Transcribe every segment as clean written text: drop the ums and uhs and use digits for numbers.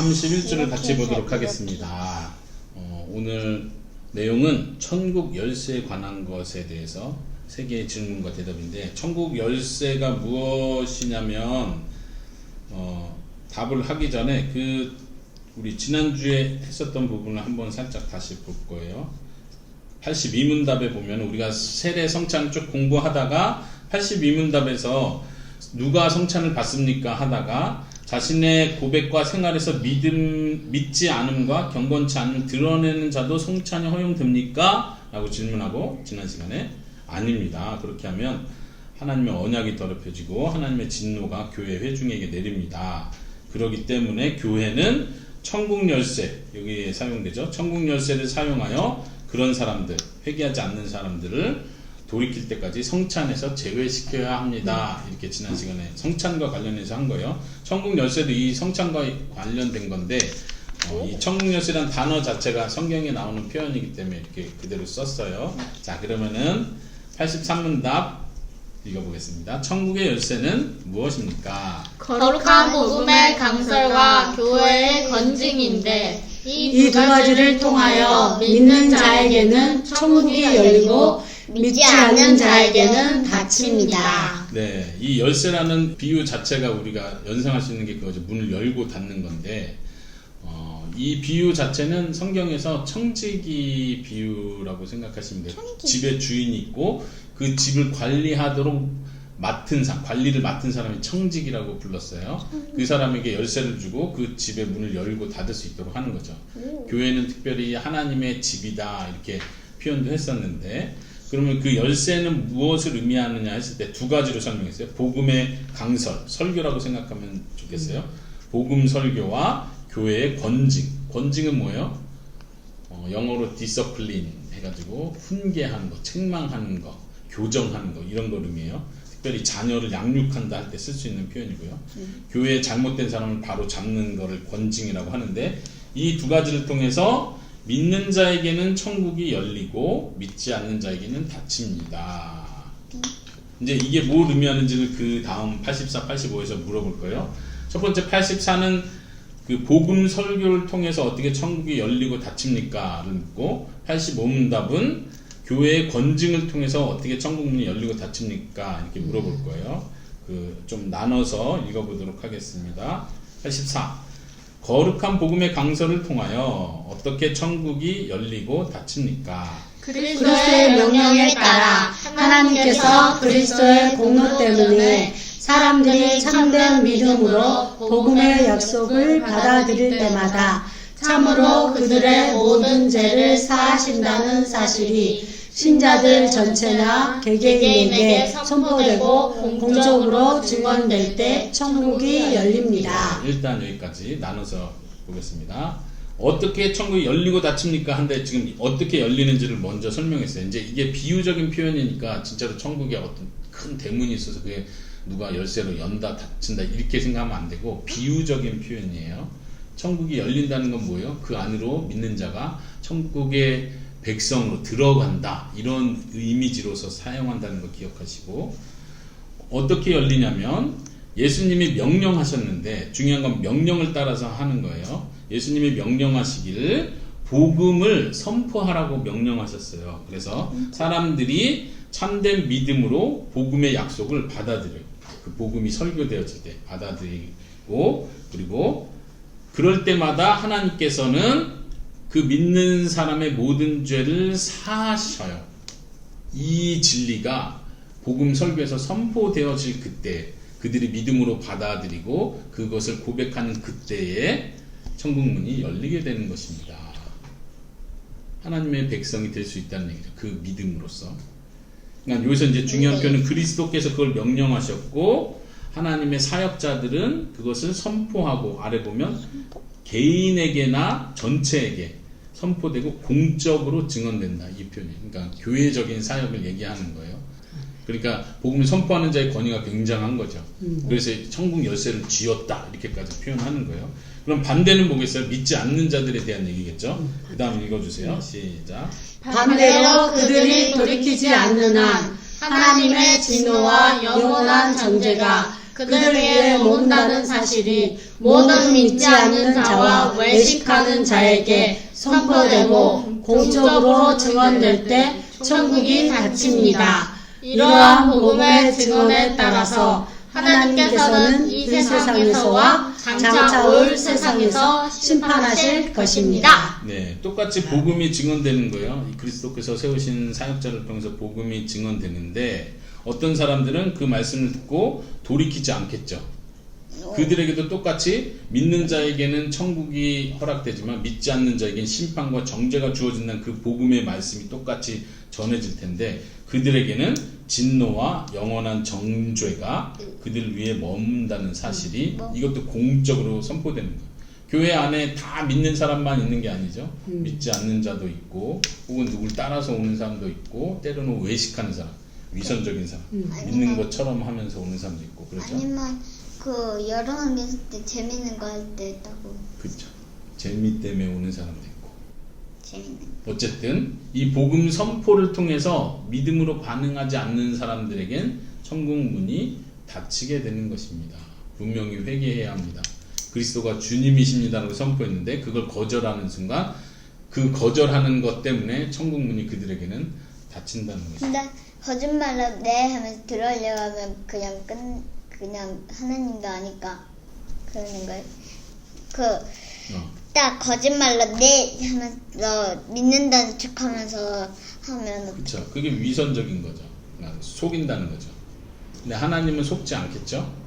31주를 같이 보도록 하겠습니다. 오늘 내용은 천국 열쇠에 관한 것에 대해서 3개의 질문과 대답인데, 천국 열쇠가 무엇이냐면 답을 하기 전에 우리 지난주에 했었던 부분을 한번 살짝 다시 볼 거예요. 82문답에 보면 우리가 세례 성찬을 쭉 공부하다가 82문답에서 누가 성찬을 받습니까 하다가 자신의 고백과 생활에서 믿지 않음과 경건치 않음 드러내는 자도 성찬이 허용됩니까? 라고 질문하고, 지난 시간에 아닙니다. 그렇게 하면 하나님의 언약이 더럽혀지고 하나님의 진노가 교회 회중에게 내립니다. 그렇기 때문에 교회는 천국 열쇠, 여기에 사용되죠. 천국 열쇠를 사용하여 그런 사람들, 회개하지 않는 사람들을 돌이킬 때까지 성찬에서 제외시켜야 합니다. 이렇게 지난 시간에 성찬과 관련해서 한 거예요. 천국 열쇠도 이 성찬과 관련된 건데, 이 천국 열쇠란 단어 자체가 성경에 나오는 표현이기 때문에 이렇게 그대로 썼어요. 자, 그러면은 83문답 읽어보겠습니다. 천국의 열쇠는 무엇입니까? 거룩한 복음의 강설과 교회의 건징인데, 이 두 가지를 통하여 믿는 자에게는 천국이 열리고 믿지 않는 자에게는 닫힙니다. 네, 이 열쇠라는 비유 자체가 우리가 연상할 수 있는 게 그거죠. 문을 열고 닫는 건데, 이 비유 자체는 성경에서 청지기 비유라고 생각하시면 돼요. 집에 주인이 있고 그 집을 관리하도록 관리를 맡은 사람이 청지기라고 불렀어요. 그 사람에게 열쇠를 주고 그 집의 문을 열고 닫을 수 있도록 하는 거죠. 교회는 특별히 하나님의 집이다 이렇게 표현도 했었는데, 그러면 그 열쇠는 무엇을 의미하느냐 했을 때 2가지로 설명했어요. 복음의 강설, 설교라고 생각하면 좋겠어요. 복음 설교와 교회의 건징. 건징은 뭐예요? 영어로 디서플린 해가지고 훈계하는 거, 책망하는 거, 교정하는 거, 이런 걸 의미해요. 특별히 자녀를 양육한다 할 때 쓸 수 있는 표현이고요. 교회에 잘못된 사람을 바로 잡는 거를 건징이라고 하는데, 이 2가지를 통해서 믿는 자에게는 천국이 열리고 믿지 않는 자에게는 닫힙니다. 이제 이게 뭘 의미하는지를 그 다음 84, 85에서 물어볼 거예요. 첫 번째 84는 그 복음 설교를 통해서 어떻게 천국이 열리고 닫힙니까?를 묻고, 85문답은 교회의 건징을 통해서 어떻게 천국 문이 열리고 닫힙니까? 이렇게 물어볼 거예요. 좀 나눠서 읽어보도록 하겠습니다. 84. 거룩한 복음의 강설을 통하여 어떻게 천국이 열리고 닫힙니까? 그리스도의 명령에 따라 하나님께서 그리스도의 공로 때문에 사람들이 참된 믿음으로 복음의 약속을 받아들일 때마다 참으로 그들의 모든 죄를 사하신다는 사실이 신자들 전체나 개개인에게 선포되고 공적으로 증언될 때 천국이 열립니다. 일단 여기까지 나눠서 보겠습니다. 어떻게 천국이 열리고 닫힙니까? 한데 지금 어떻게 열리는지를 먼저 설명했어요. 이제 이게 비유적인 표현이니까 진짜로 천국에 어떤 큰 대문이 있어서 그게 누가 열쇠로 연다 닫힌다 이렇게 생각하면 안 되고, 비유적인 표현이에요. 천국이 열린다는 건 뭐예요? 그 안으로 믿는 자가 천국의 백성으로 들어간다, 이런 이미지로서 사용한다는 거 기억하시고, 어떻게 열리냐면 예수님이 명령하셨는데, 중요한 건 명령을 따라서 하는 거예요. 예수님이 명령하시기를 복음을 선포하라고 명령하셨어요. 그래서 사람들이 참된 믿음으로 복음의 약속을 받아들여요. 그 복음이 설교되어질 때 받아들이고, 그리고 그럴 때마다 하나님께서는 그 믿는 사람의 모든 죄를 사하셔요. 이 진리가 복음 설교에서 선포되어질 그때, 그들이 믿음으로 받아들이고 그것을 고백하는 그때에 천국문이 열리게 되는 것입니다. 하나님의 백성이 될 수 있다는 얘기죠. 그 믿음으로써. 그러니까 여기서 이제 중요한 표현은 그리스도께서 그걸 명령하셨고, 하나님의 사역자들은 그것을 선포하고, 아래 보면 개인에게나 전체에게 선포되고 공적으로 증언된다, 이 표현이. 그러니까 교회적인 사역을 얘기하는 거예요. 그러니까 복음을 선포하는 자의 권위가 굉장한 거죠. 그래서 천국 열쇠를 쥐었다 이렇게까지 표현하는 거예요. 그럼 반대는 뭐겠어요? 믿지 않는 자들에 대한 얘기겠죠. 그 다음 읽어주세요. 시작. 반대로 그들이 돌이키지 않는 한 하나님의 진노와 영원한 정죄가 그들 위에 머문다는 사실이 모든 믿지 않는 자와 외식하는 자에게 선포되고 공적으로 증언될 때 천국이 닫힙니다. 이러한 복음의 증언에 따라서 하나님께서는 이 세상에서와 장차 올 세상에서 심판하실 것입니다. 네, 똑같이 복음이 증언되는 거예요. 이 그리스도께서 세우신 사역자를 통해서 복음이 증언되는데 어떤 사람들은 그 말씀을 듣고 돌이키지 않겠죠. 그들에게도 똑같이 믿는 자에게는 천국이 허락되지만 믿지 않는 자에게는 심판과 정죄가 주어진다는 그 복음의 말씀이 똑같이 전해질 텐데 그들에게는 진노와 영원한 정죄가 그들 위에 머문다는 사실이 이것도 공적으로 선포되는 거예요. 교회 안에 다 믿는 사람만 있는 게 아니죠. 믿지 않는 자도 있고 혹은 누굴 따라서 오는 사람도 있고 때로는 외식하는 사람, 위선적인 사람, 믿는 것처럼 하면서 오는 사람도 있고 그렇죠. 아니면 그 여러 학기 있을 때 재밌는 거 할 때 있다고. 그렇죠. 재미 때문에 오는 사람도 있고. 재밌는 거. 어쨌든 이 복음 선포를 통해서 믿음으로 반응하지 않는 사람들에겐 천국 문이 닫히게 되는 것입니다. 분명히 회개해야 합니다. 그리스도가 주님이십니다라고 선포했는데 그걸 거절하는 순간 그 거절하는 것 때문에 천국 문이 그들에게는 닫힌다는 것입니다. 근데 거짓말로 네 하면서 들어오려고 하면 그냥 하나님도 아니까 그러는 거예요. 딱 거짓말로 네 하면서 믿는다는 척하면서 하면 그렇죠. 그게 위선적인 거죠. 그러니까 속인다는 거죠. 근데 하나님은 속지 않겠죠.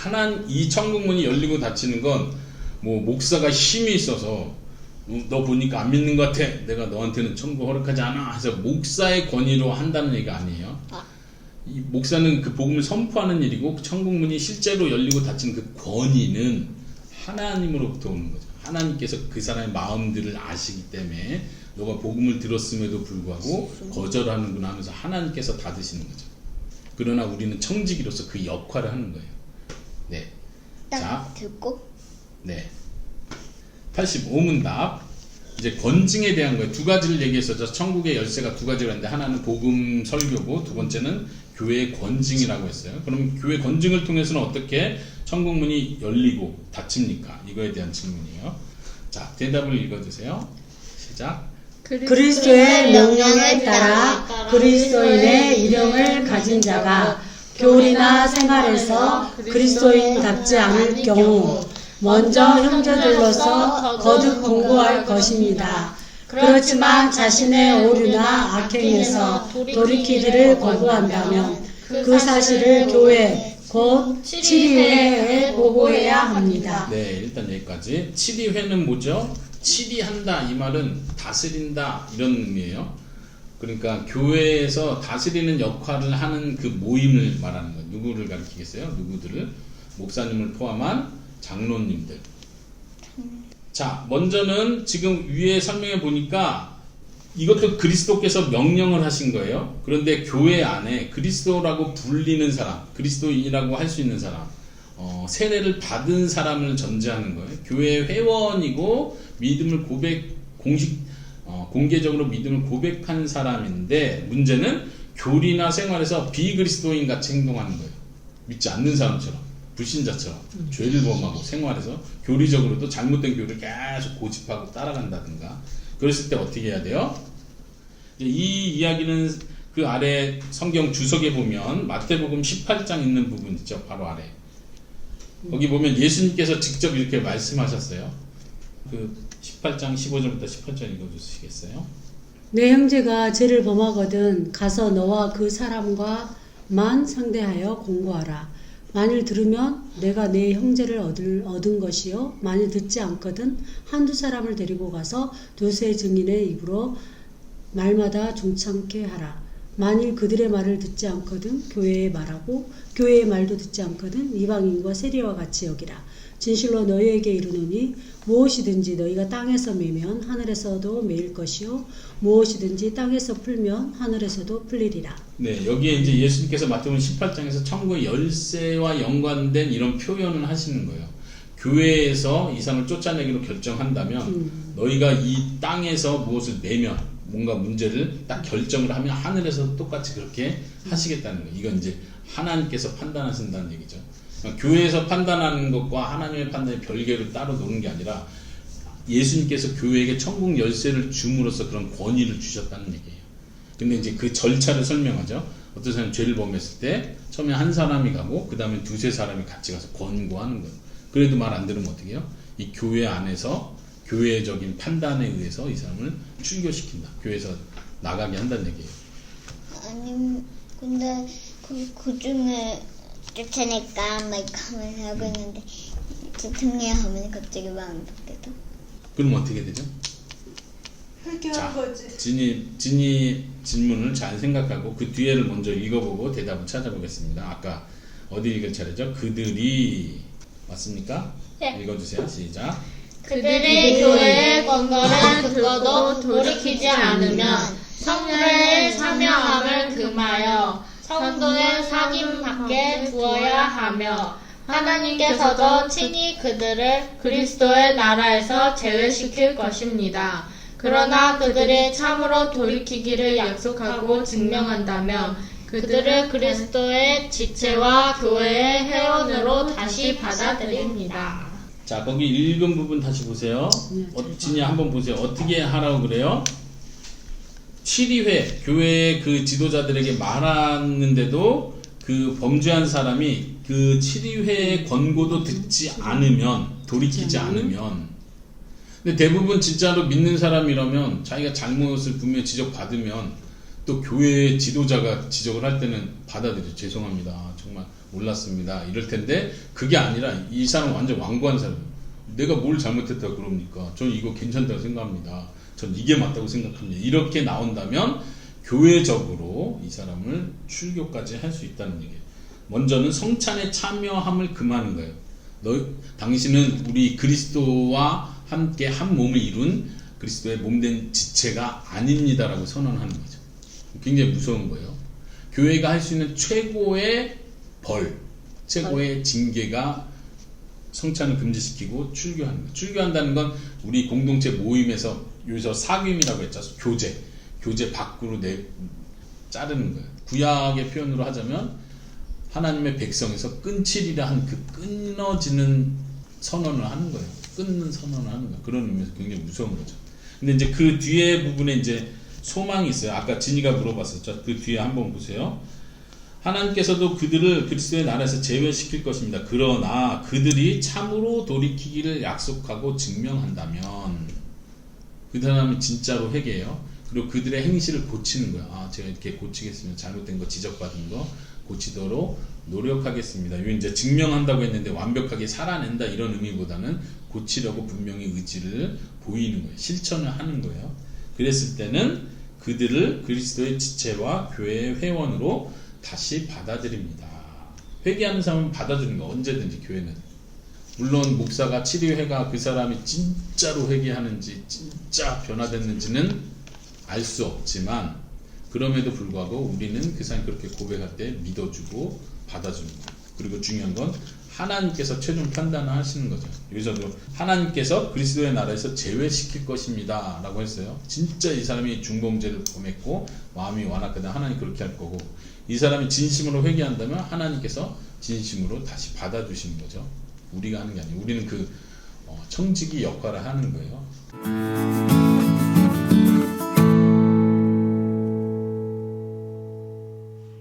그러니까 이 천국 문이 열리고 닫히는 건 뭐 목사가 힘이 있어서 너 보니까 안 믿는 것 같아. 내가 너한테는 천국 허락하지 않아. 해서 목사의 권위로 한다는 얘기가 아니에요. 이 목사는 그 복음을 선포하는 일이고 천국 문이 실제로 열리고 닫히는 그 권위는 하나님으로부터 오는 거죠. 하나님께서 그 사람의 마음들을 아시기 때문에 너가 복음을 들었음에도 불구하고 거절하는구나 하면서 하나님께서 닫으시는 거죠. 그러나 우리는 청지기로서 그 역할을 하는 거예요. 네. 딱 자, 듣고 네. 85문답. 이제 권징에 대한 거예요. 두 가지를 얘기했었죠. 천국의 열쇠가 두 가지가 있는데 하나는 복음 설교고 두 번째는 교회의 권징이라고 했어요. 그럼 교회 권징을 통해서는 어떻게 천국 문이 열리고 닫힙니까? 이거에 대한 질문이에요. 자, 대답을 읽어주세요. 시작. 그리스도의 명령에 따라 그리스도인의 이름을 가진 자가 교리나 생활에서 그리스도인답지 않을 경우 먼저 형제들로서 거듭 공고할 것입니다. 그렇지만 자신의 오류나 악행에서 돌이키기를 거부한다면 그 사실을 교회 곧 7위회에 보고해야 합니다. 네, 일단 여기까지. 7위회는 뭐죠? 7위한다 이 말은 다스린다 이런 의미예요. 그러니까 교회에서 다스리는 역할을 하는 그 모임을 말하는 거예요. 누구를 가리키겠어요? 누구들을? 목사님을 포함한 장로님들. 자, 먼저는 지금 위에 설명해 보니까 이것도 그리스도께서 명령을 하신 거예요. 그런데 교회 안에 그리스도라고 불리는 사람, 그리스도인이라고 할 수 있는 사람, 세례를 받은 사람을 전제하는 거예요. 교회 회원이고 믿음을 공개적으로 믿음을 고백한 사람인데 문제는 교리나 생활에서 비그리스도인 같이 행동하는 거예요. 믿지 않는 사람처럼. 불신자처럼 죄를 범하고 생활에서 교리적으로도 잘못된 교리를 계속 고집하고 따라간다든가 그랬을 때 어떻게 해야 돼요? 이 이야기는 그 아래 성경 주석에 보면 마태복음 18장 있는 부분 있죠. 바로 아래 거기 보면 예수님께서 직접 이렇게 말씀하셨어요. 그 18장 15절부터 18절 읽어주시겠어요? 내 형제가 죄를 범하거든 가서 너와 그 사람과만 상대하여 공고하라. 만일 들으면 내가 내 형제를 얻은 것이요 만일 듣지 않거든 한두 사람을 데리고 가서 두세 증인의 입으로 말마다 중창케 하라. 만일 그들의 말을 듣지 않거든 교회의 말하고 교회의 말도 듣지 않거든 이방인과 세리와 같이 여기라. 진실로 너희에게 이르노니 무엇이든지 너희가 땅에서 매면 하늘에서도 매일 것이요 무엇이든지 땅에서 풀면 하늘에서도 풀리리라. 네, 여기에 이제 예수님께서 마태복음 18장에서 천국의 열쇠와 연관된 이런 표현을 하시는 거예요. 교회에서 이 사람을 쫓아내기로 결정한다면 너희가 이 땅에서 무엇을 매면 뭔가 문제를 딱 결정을 하면 하늘에서 똑같이 그렇게 하시겠다는 거예요. 이건 이제 하나님께서 판단하신다는 얘기죠. 그러니까 교회에서 판단하는 것과 하나님의 판단이 별개로 따로 노는 게 아니라 예수님께서 교회에게 천국 열쇠를 줌으로써 그런 권위를 주셨다는 얘기예요. 근데 이제 그 절차를 설명하죠. 어떤 사람이 죄를 범했을 때 처음에 한 사람이 가고 그 다음에 두세 사람이 같이 가서 권고하는 거예요. 그래도 말 안 들으면 어떻게 해요? 이 교회 안에서 교회적인 판단에 의해서 이 사람을 출교시킨다. 교회에서 나가게 한다는 얘기예요. 아니 근데 그 중에 쫓아낼까 막 하면서 하고 있는데 집중해야 하면 갑자기 마음이 바뀌어서 그럼 어떻게 되죠? 회개한 거지. 진이 질문을 잘 생각하고 그 뒤에를 먼저 읽어보고 대답을 찾아보겠습니다. 아까 어디 읽을 차례죠? 그들이 맞습니까? 네. 읽어주세요. 시작. 그들이 교회의 권고를 듣고도 돌이키지 않으면 성례의 참여함을 금하여 성도의 사귐 밖에 두어야 하며 하나님께서도 친히 그들을 그리스도의 나라에서 제외시킬 것입니다. 그러나 그들이 참으로 돌이키기를 약속하고 증명한다면 그들을 그리스도의 지체와 교회의 회원으로 다시 받아들입니다. 자, 거기 읽은 부분 다시 보세요. 진이 한번 보세요. 어떻게 하라고 그래요? 7위회 교회의 그 지도자들에게 말하는데도 그 범죄한 사람이 그 7위회의 권고도 듣지 않으면, 돌이키지 않으면, 근데 대부분 진짜로 믿는 사람이라면 자기가 잘못을 분명히 지적받으면 또 교회의 지도자가 지적을 할 때는 받아들여. 죄송합니다. 정말 몰랐습니다. 이럴 텐데 그게 아니라 이 사람은 완전 완고한 사람이에요. 내가 뭘 잘못했다고 그럽니까? 전 이거 괜찮다고 생각합니다. 전 이게 맞다고 생각합니다. 이렇게 나온다면 교회적으로 이 사람을 출교까지 할 수 있다는 얘기예요. 먼저는 성찬에 참여함을 금하는 거예요. 당신은 우리 그리스도와 함께 한 몸을 이룬 그리스도의 몸된 지체가 아닙니다라고 선언하는 거죠. 굉장히 무서운 거예요. 교회가 할 수 있는 최고의 벌, 최고의 징계가 성찬을 금지시키고 출교하는 거예요. 출교한다는 건 우리 공동체 모임에서 여기서 사귐이라고 했죠. 교제 밖으로 자르는 거예요. 구약의 표현으로 하자면 하나님의 백성에서 끊치리라 한 그 끊어지는 선언을 하는 거예요. 끊는 선언을 하는 거예요. 그런 의미에서 굉장히 무서운 거죠. 근데 이제 그 뒤에 부분에 이제 소망이 있어요. 아까 진이가 물어봤었죠. 그 뒤에 한번 보세요. 하나님께서도 그들을 그리스도의 나라에서 제외시킬 것입니다. 그러나 그들이 참으로 돌이키기를 약속하고 증명한다면 그 사람은 진짜로 회개해요. 그리고 그들의 행실을 고치는 거야. 아, 제가 이렇게 고치겠습니다. 잘못된 거, 지적받은 거 고치도록 노력하겠습니다. 이거 이제 증명한다고 했는데 완벽하게 살아낸다 이런 의미보다는 고치려고 분명히 의지를 보이는 거예요. 실천을 하는 거예요. 그랬을 때는 그들을 그리스도의 지체와 교회의 회원으로 다시 받아들입니다. 회개하는 사람은 받아주는 거 언제든지 교회는. 물론 목사가 7위회가 그 사람이 진짜로 회개하는지 진짜 변화됐는지는 알 수 없지만 그럼에도 불구하고 우리는 그 사람이 그렇게 고백할 때 믿어주고 받아주는 거예요. 그리고 중요한 건 하나님께서 최종 판단을 하시는 거죠. 여기서도 하나님께서 그리스도의 나라에서 제외시킬 것입니다 라고 했어요. 진짜 이 사람이 중범죄를 범했고 마음이 완악하다 하나님 그렇게 할 거고, 이 사람이 진심으로 회개한다면 하나님께서 진심으로 다시 받아주시는 거죠. 우리가 하는 게 아니에요. 우리는 그 청지기 역할을 하는 거예요.